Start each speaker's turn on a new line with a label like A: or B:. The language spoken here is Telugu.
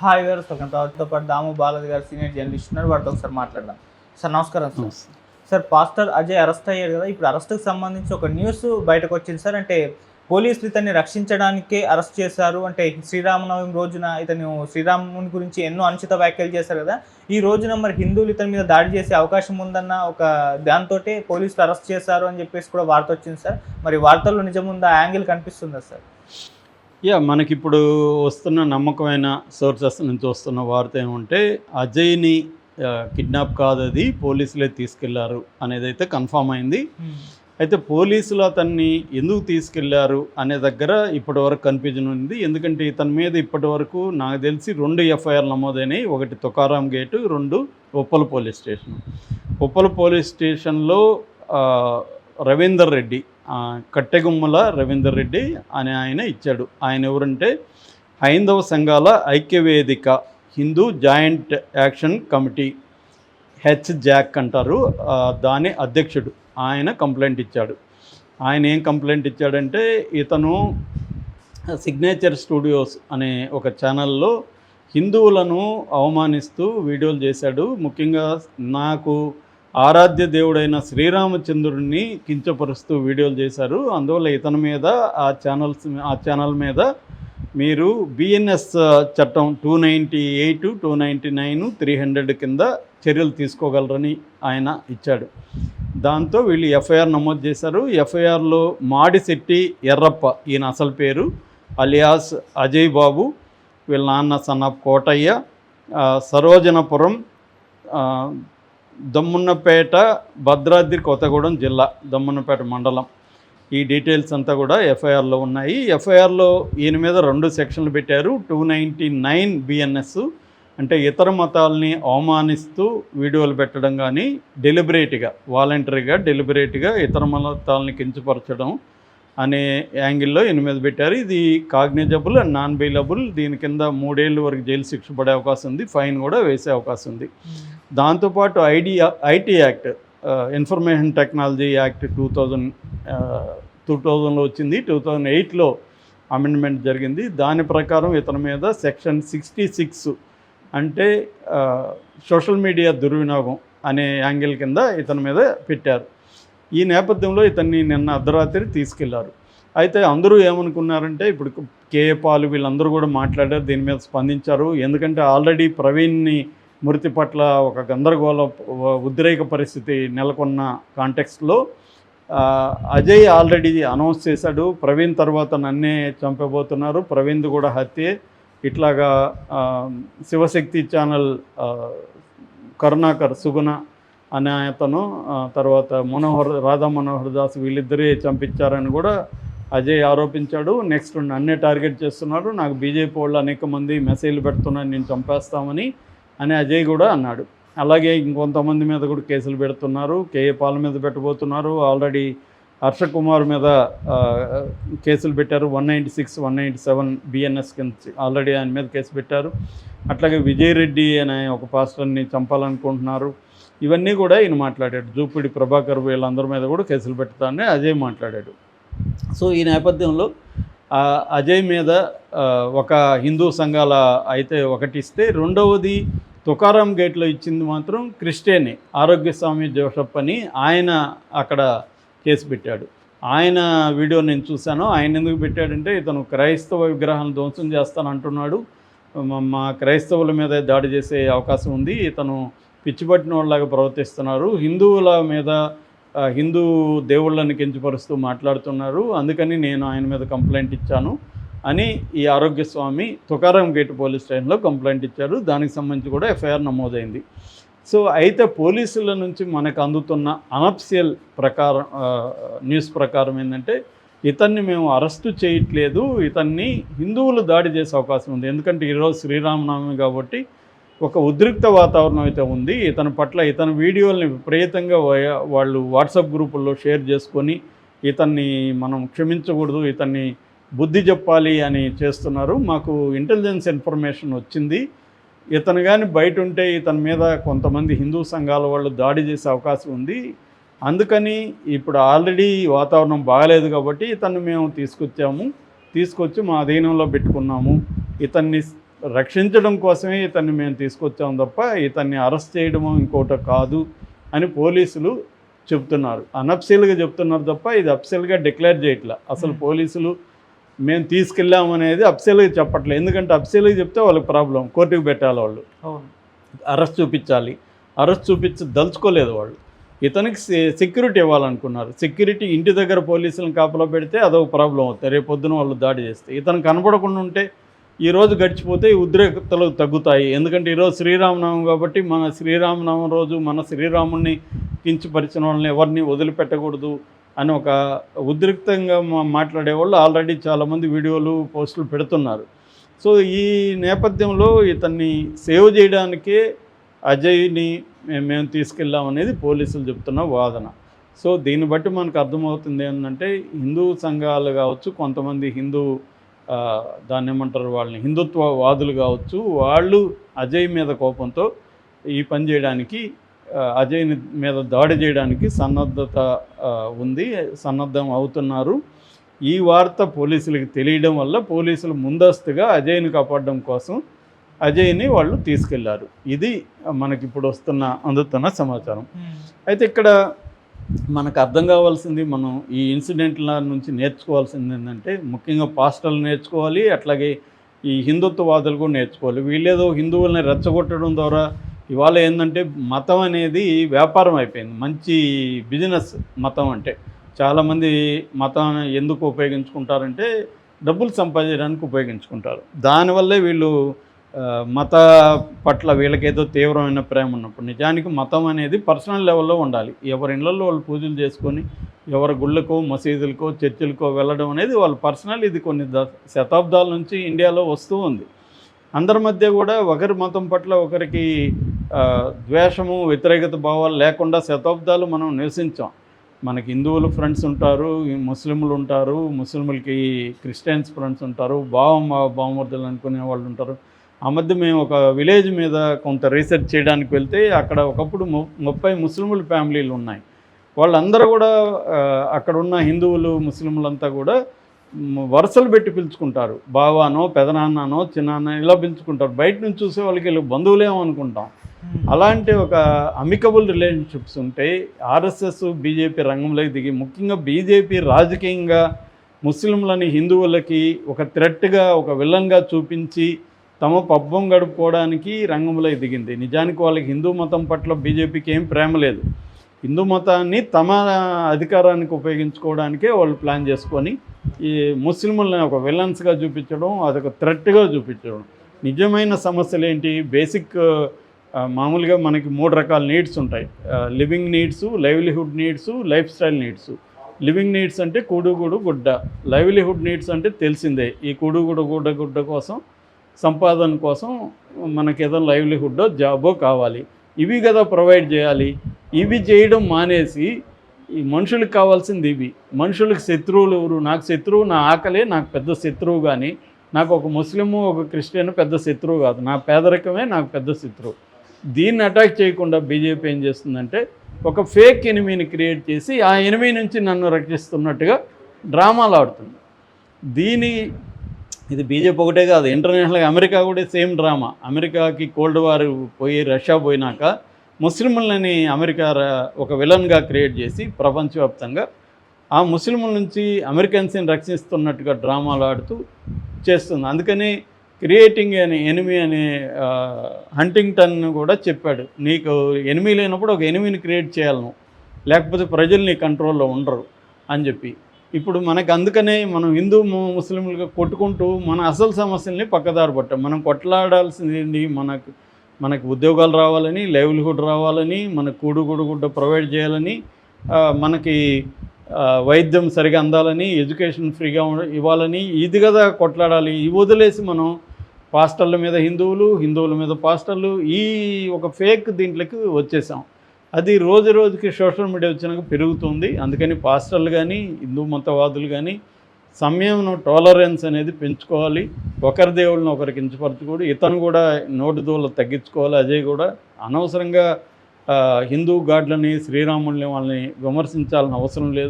A: హాయ్ గారు, వారితో పాటు దాము బాలాజీ గారు సీనియర్ జర్నలిస్ట్ ఉన్నారు. వారితో ఒకసారి మాట్లాడదాం. సార్ నమస్కారం. సార్ పాస్టర్ అజయ్ అరెస్ట్ అయ్యారు కదా, ఇప్పుడు అరెస్ట్కి సంబంధించి ఒక న్యూస్ బయటకు వచ్చింది సార్. అంటే పోలీసులు ఇతన్ని రక్షించడానికే అరెస్ట్ చేశారు. అంటే శ్రీరామనవమి రోజున ఇతను శ్రీరాముని గురించి ఎన్నో అనుచిత వ్యాఖ్యలు చేశారు కదా, ఈ రోజున మరి హిందువులు ఇతని మీద దాడి చేసే అవకాశం ఉందన్న ఒక దాంతో పోలీసులు అరెస్ట్ చేశారు అని చెప్పేసి కూడా వార్త వచ్చింది సార్. మరి వార్తల్లో నిజముందా, యాంగిల్ కనిపిస్తుందా సార్?
B: మనకిప్పుడు వస్తున్న నమ్మకమైన సోర్సెస్ నుంచి వస్తున్న వార్త ఏమంటే అజయ్ని కిడ్నాప్ కాదు, అది పోలీసులే తీసుకెళ్లారు అనేది అయితే కన్ఫామ్ అయింది. అయితే పోలీసులు అతన్ని ఎందుకు తీసుకెళ్లారు అనే దగ్గర ఇప్పటి వరకు కన్ఫ్యూజన్ ఉంది. ఎందుకంటే ఇతని మీద ఇప్పటి వరకు నాకు తెలిసి 2 ఎఫ్ఐఆర్ నమోదైనాయి. ఒకటి Tukaram gate, 2 Uppal police station. Uppal police స్టేషన్లో రవీందర్ రెడ్డి, కట్టెగుమ్మల రవీందర్ రెడ్డి అనే ఆయన ఇచ్చాడు. ఆయన ఎవరంటే హైందవ సంఘాల ఐక్యవేదిక Hindu joint action committee, JAC అంటారు, దాని అధ్యక్షుడు. ఆయన కంప్లైంట్ ఇచ్చాడు. ఆయన ఏం కంప్లైంట్ ఇచ్చాడంటే ఇతను సిగ్నేచర్ స్టూడియోస్ అనే ఒక ఛానల్లో హిందువులను అవమానిస్తూ వీడియోలు చేశాడు. ముఖ్యంగా నాకు ఆరాధ్య దేవుడైన శ్రీరామచంద్రుడిని కించపరుస్తూ వీడియోలు చేశారు. అందువల్ల ఇతని మీద ఆ ఛానల్ మీద మీరు బిఎన్ఎస్ చట్టం 298, 299, 300 కింద చర్యలు తీసుకోగలరని ఆయన ఇచ్చాడు. దాంతో వీళ్ళు ఎఫ్ఐఆర్ నమోదు చేశారు. ఎఫ్ఐఆర్లో మాడిశెట్టి ఎర్రప్ప, ఈయన అసలు పేరు, అలియాస్ అజయ్ బాబు, వీళ్ళ నాన్న సన్నాఫ్ కోటయ్య, సరోజనపురం, దమ్మున్నపేట, భద్రాద్రి కొత్తగూడెం జిల్లా, దమ్మున్నపేట మండలం. ఈ డీటెయిల్స్ అంతా కూడా ఎఫ్ఐఆర్లో ఉన్నాయి. ఎఫ్ఐఆర్లో ఈయన మీద 2 సెక్షన్లు పెట్టారు. 299 బిఎన్ఎస్ అంటే ఇతర మతాలని అవమానిస్తూ వీడియోలు పెట్టడం, కానీ డెలిబరేట్గా, డెలిబరేట్గా ఇతర మతాలని కించపరచడం అనే యాంగిల్లో ఈయన మీద పెట్టారు. ఇది కాగ్నిజబుల్ అండ్ నాన్ బెయిలబుల్. దీని కింద 3 ఏళ్ళ వరకు జైలు శిక్ష పడే అవకాశం ఉంది, ఫైన్ కూడా వేసే అవకాశం ఉంది. దాంతోపాటు IT act, information technology act 2000లో వచ్చింది. 2008లో అమెండ్మెంట్ జరిగింది. దాని ప్రకారం ఇతని మీద సెక్షన్ 66 అంటే సోషల్ మీడియా దుర్వినియోగం అనే యాంగిల్ కింద ఇతని మీద పెట్టారు. ఈ నేపథ్యంలో ఇతన్ని నిన్న అర్ధరాత్రి తీసుకెళ్లారు. అయితే అందరూ ఏమనుకున్నారంటే, ఇప్పుడు కేఏ పాల్ వీళ్ళందరూ కూడా మాట్లాడారు, దీని మీద స్పందించారు. ఎందుకంటే ఆల్రెడీ ప్రవీణ్ని మృతి పట్ల ఒక గందరగోళ ఉద్రేక పరిస్థితి నెలకొన్న కాంటెక్స్ట్లో అజయ్ ఆల్రెడీ అనౌన్స్ చేశాడు, ప్రవీణ్ తర్వాత నన్నే చంపబోతున్నారు, ప్రవీణ్ది కూడా హత్యే. ఇట్లాగా శివశక్తి ఛానల్ కరుణాకర్ సుగుణ అనే అతను, తర్వాత రాధా మనోహర్ దాస్, వీళ్ళిద్దరే చంపించారని కూడా అజయ్ ఆరోపించాడు. నెక్స్ట్ నన్నే టార్గెట్ చేస్తున్నారు, నాకు బీజేపీ వాళ్ళు అనేక మంది మెసేజ్లు పెడుతున్నారు, నేను చంపేస్తామని అని అజయ్ కూడా అన్నాడు. అలాగే ఇంకొంతమంది మీద కూడా కేసులు పెడుతున్నారు. కేఏ పాల్ మీద పెట్టబోతున్నారు. ఆల్రెడీ హర్ష కుమార్ మీద కేసులు పెట్టారు. 196, 197 బిఎన్ఎస్ కింద ఆల్రెడీ ఆయన మీద కేసు పెట్టారు. అట్లాగే విజయ్ రెడ్డి అనే ఒక పాస్టర్ని చంపాలనుకుంటున్నారు. ఇవన్నీ కూడా ఈయన మాట్లాడాడు. జూపిడి ప్రభాకర్ వీళ్ళందరి మీద కూడా కేసులు పెడతానని అజయ్ మాట్లాడాడు. సో ఈ నేపథ్యంలో అజయ్ మీద ఒక హిందూ సంఘాల అయితే ఒకటి ఇస్తే, రెండవది తుకారాం గేట్లో ఇచ్చింది మాత్రం క్రిస్టియనే, ఆరోగ్యస్వామి జోసఫ్ అని, ఆయన అక్కడ కేసు పెట్టాడు. ఆయన వీడియో నేను చూశాను. ఆయన ఎందుకు పెట్టాడంటే, ఇతను క్రైస్తవ విగ్రహాలను ధ్వంసం చేస్తానంటున్నాడు, మా క్రైస్తవుల మీద దాడి చేసే అవకాశం ఉంది, ఇతను పిచ్చిపట్టిన వాళ్ళలాగా ప్రవర్తిస్తున్నారు, హిందువుల మీద హిందూ దేవుళ్ళని కించపరుస్తూ మాట్లాడుతున్నారు, అందుకని నేను ఆయన మీద కంప్లైంట్ ఇచ్చాను అని ఈ ఆరోగ్యస్వామి తుకారాం గేట్ పోలీస్ స్టేషన్లో కంప్లైంట్ ఇచ్చారు. దానికి సంబంధించి కూడా ఎఫ్ఐఆర్ నమోదైంది. సో అయితే పోలీసుల నుంచి మనకు అందుతున్న అనఫిషియల్ న్యూస్ ప్రకారం ఏంటంటే, ఇతన్ని మేము అరెస్టు చేయట్లేదు, ఇతన్ని హిందువులు దాడి చేసే అవకాశం ఉంది. ఎందుకంటే ఈరోజు శ్రీరామనవమి కాబట్టి ఒక ఉద్రిక్త వాతావరణం అయితే ఉంది. ఇతని పట్ల ఇతని వీడియోల్ని విపరీతంగా వాళ్ళు వాట్సాప్ గ్రూపుల్లో షేర్ చేసుకొని ఇతన్ని మనం క్షమించకూడదు, ఇతన్ని బుద్ధి చెప్పాలి అని చేస్తున్నారు. మాకు ఇంటెలిజెన్స్ ఇన్ఫర్మేషన్ వచ్చింది, ఇతను కానీ బయట ఉంటే ఇతని మీద కొంతమంది హిందూ సంఘాల వాళ్ళు దాడి చేసే అవకాశం ఉంది, అందుకని ఇప్పుడు ఆల్రెడీ వాతావరణం బాగలేదు కాబట్టి ఇతన్ని మేము తీసుకొచ్చి మా అధీనంలో పెట్టుకున్నాము, ఇతన్ని రక్షించడం కోసమే ఇతన్ని మేము తీసుకొచ్చాం తప్ప ఇతన్ని అరెస్ట్ చేయడము ఇంకోటి కాదు అని పోలీసులు చెప్తున్నారు. అనఫ్సియల్గా చెప్తున్నారు తప్ప ఇది అఫ్సియల్గా డిక్లేర్ చేయట్లా. అసలు పోలీసులు మేము తీసుకెళ్ళామనేది అఫ్సియల్గా చెప్పట్లేదు. ఎందుకంటే అఫ్సియల్గా చెప్తే వాళ్ళకి ప్రాబ్లం, కోర్టుకు పెట్టాలి, వాళ్ళు అరెస్ట్ చూపించాలి. అరెస్ట్ దలుచుకోలేదు వాళ్ళు. ఇతనికి సెక్యూరిటీ ఇవ్వాలనుకున్నారు. సెక్యూరిటీ ఇంటి దగ్గర పోలీసులను కాపలా పెడితే అదొక ప్రాబ్లం అవుతుంది. రేపు పొద్దున వాళ్ళు దాడి చేస్తే ఇతను కనపడకుండా ఉంటే ఈరోజు గడిచిపోతే ఈ ఉద్రేకతలు తగ్గుతాయి. ఎందుకంటే ఈరోజు శ్రీరామనవమి కాబట్టి మన శ్రీరామనవమి రోజు మన శ్రీరాముడిని కించపరిచిన వాళ్ళని ఎవరిని వదిలిపెట్టకూడదు అని ఒక ఉద్రిక్తంగా మాట్లాడేవాళ్ళు ఆల్రెడీ చాలామంది వీడియోలు పోస్టులు పెడుతున్నారు. సో ఈ నేపథ్యంలో ఇతన్ని సేవ్ చేయడానికే అజయ్ని మేము తీసుకెళ్ళామనేది పోలీసులు చెప్తున్న వాదన. సో దీన్ని బట్టి మనకు అర్థమవుతుంది ఏంటంటే హిందూ సంఘాలు కావచ్చు, కొంతమంది హిందూ దాన్ని ఏమంటారు, వాళ్ళని హిందుత్వవాదులు కావచ్చు, వాళ్ళు అజయ్ మీద కోపంతో ఈ పని చేయడానికి, అజయ్ మీద దాడి చేయడానికి సన్నద్ధం అవుతున్నారు. ఈ వార్త పోలీసులకు తెలియడం వల్ల పోలీసులు ముందస్తుగా అజయ్ని కాపాడడం కోసం అజయ్ని వాళ్ళు తీసుకెళ్లారు. ఇది మనకిప్పుడు అందుతున్న సమాచారం. అయితే ఇక్కడ మనకు అర్థం కావాల్సింది, మనం ఈ ఇన్సిడెంట్ల నుంచి నేర్చుకోవాల్సింది ఏంటంటే, ముఖ్యంగా పాస్టర్లు నేర్చుకోవాలి, అట్లాగే ఈ హిందుత్వవాదులు కూడా నేర్చుకోవాలి. వీళ్ళేదో హిందువుల్ని రెచ్చగొట్టడం ద్వారా ఇవాళ ఏంటంటే మతం అనేది వ్యాపారం అయిపోయింది. మంచి బిజినెస్ మతం అంటే. చాలామంది మతం ఎందుకు ఉపయోగించుకుంటారంటే డబ్బులు సంపాదించడానికి ఉపయోగించుకుంటారు. దానివల్లే వీళ్ళు మత పట్ల వీళ్ళకేదో తీవ్రమైన ప్రేమ ఉన్నప్పుడు, నిజానికి మతం అనేది పర్సనల్ లెవెల్లో ఉండాలి. ఎవరి ఇళ్లలో వాళ్ళు పూజలు చేసుకొని ఎవరి గుళ్ళకో మసీదులకో చర్చిలకో వెళ్ళడం అనేది వాళ్ళ పర్సనల్. ఇది కొన్ని శతాబ్దాల నుంచి ఇండియాలో వస్తూ ఉంది. అందరి మధ్య కూడా ఒకరి మతం పట్ల ఒకరికి ద్వేషము, వ్యతిరేకత భావాలు లేకుండా శతాబ్దాలు మనం నివసించాం. మనకి హిందువులు ఫ్రెండ్స్ ఉంటారు, ముస్లింలు ఉంటారు, ముస్లింలకి క్రిస్టియన్స్ ఫ్రెండ్స్ ఉంటారు, బావమర్దులు అనుకునే వాళ్ళు ఉంటారు. ఆ మధ్య మేము ఒక విలేజ్ మీద కొంత రీసెర్చ్ చేయడానికి వెళ్తే అక్కడ ఒకప్పుడు 30 ముస్లింల ఫ్యామిలీలు ఉన్నాయి. వాళ్ళందరూ కూడా అక్కడున్న హిందువులు ముస్లింలంతా కూడా వరుసలు పెట్టి పిలుచుకుంటారు. బావానో, పెదనాన్ననో, చిన్నాన్న ఇలా పిలుచుకుంటారు. బయట నుంచి చూసే వాళ్ళకి వీళ్ళు బంధువులేమో అనుకుంటాం. అలాంటి ఒక అమికబుల్ రిలేషన్షిప్స్ ఉంటాయి. ఆర్ఎస్ఎస్, బీజేపీ రంగంలోకి దిగి, ముఖ్యంగా బీజేపీ రాజకీయంగా ముస్లింలని హిందువులకి ఒక థ్రెట్గా, ఒక విలన్గా చూపించి తమ పబ్బం గడుపుకోవడానికి రంగంలోకి దిగింది. నిజానికి వాళ్ళకి హిందూ మతం పట్ల బీజేపీకి ఏం ప్రేమ లేదు. హిందూ మతాన్ని తమ అధికారానికి ఉపయోగించుకోవడానికే వాళ్ళు ప్లాన్ చేసుకొని ఈ ముస్లింలని ఒక విలన్స్గా చూపించడం, అదొక థ్రెట్గా చూపించడం. నిజమైన సమస్యలు ఏంటి? బేసిక్ మామూలుగా మనకి 3 రకాల నీడ్స్ ఉంటాయి. Living needs, livelihood needs, life style needs. Living needs అంటే కూడుగుడు గుడ్డ. లైవ్లీహుడ్ నీడ్స్ అంటే తెలిసిందే, ఈ కూడుగుడు గుడ్డ కోసం, సంపాదన కోసం మనకి ఏదైనా లైవ్లీహుడ్డో జాబో కావాలి. ఇవి కదా ప్రొవైడ్ చేయాలి. ఇవి చేయడం మానేసి ఈ మనుషులకు కావాల్సింది ఇవి. మనుషులకు శత్రువులు ఎవరు? నాకు శత్రువు నా ఆకలే నాకు పెద్ద శత్రువు, కానీ నాకు ఒక ముస్లిము, ఒక క్రిస్టియన్ పెద్ద శత్రువు కాదు. నా పేదరికమే నాకు పెద్ద శత్రువు. దీన్ని అటాక్ చేయకుండా బీజేపీ ఏం చేస్తుందంటే ఒక ఫేక్ ఎనిమీని క్రియేట్ చేసి ఆ ఎనిమీ నుంచి నన్ను రక్షిస్తున్నట్టుగా డ్రామాలు ఆడుతుంది. ఇది బీజేపీ ఒకటే కాదు, ఇంటర్నేషనల్గా అమెరికా కూడా సేమ్ డ్రామా. అమెరికాకి కోల్డ్ వార్ పోయి రష్యా పోయినాక ముస్లింలని అమెరికా ఒక విలన్గా క్రియేట్ చేసి ప్రపంచవ్యాప్తంగా ఆ ముస్లింల నుంచి అమెరికన్స్ని రక్షిస్తున్నట్టుగా డ్రామాలు ఆడుతూ చేస్తుంది. అందుకని క్రియేటింగ్ అని ఎనిమీ అనే హంటింగ్టన్ కూడా చెప్పాడు, నీకు ఎనిమీ లేనప్పుడు ఒక ఎనిమీని క్రియేట్ చేయాలి నువ్వు, లేకపోతే ప్రజలు నీ కంట్రోల్లో ఉండరు అని చెప్పి. ఇప్పుడు మనకు అందుకనే మనం హిందూ ముస్లింలుగా కొట్టుకుంటూ మన అసలు సమస్యల్ని పక్కదారి పట్టాం. మనం కొట్లాడాల్సింది మనకు ఉద్యోగాలు రావాలని, లైవ్లీహుడ్ రావాలని, మనకు కూడుగుడ్డ ప్రొవైడ్ చేయాలని, మనకి వైద్యం సరిగా అందాలని, ఎడ్యుకేషన్ ఫ్రీగా ఇవ్వాలని, ఇది కదా కొట్లాడాలి. ఇవి వదిలేసి మనం పాస్టర్ల మీద హిందువుల మీద పాస్టర్లు, ఈ ఒక ఫేక్ దీంట్లోకి వచ్చేసాం. అది రోజు రోజుకి సోషల్ మీడియా వచ్చినాక పెరుగుతుంది. అందుకని పాస్టర్లు కానీ హిందూ మతవాదులు కానీ సంయమనం, టాలరెన్స్ అనేది పెంచుకోవాలి. ఒకరి దేవుళ్ళని ఒకరికి కించపరచకూడదు. ఇతను కూడా నోటి దూల తగ్గించుకోవాలి. అజయ్ కూడా అనవసరంగా హిందూ గాడ్లని, శ్రీరాముల్ని వాళ్ళని విమర్శించాలని అవసరం లేదు.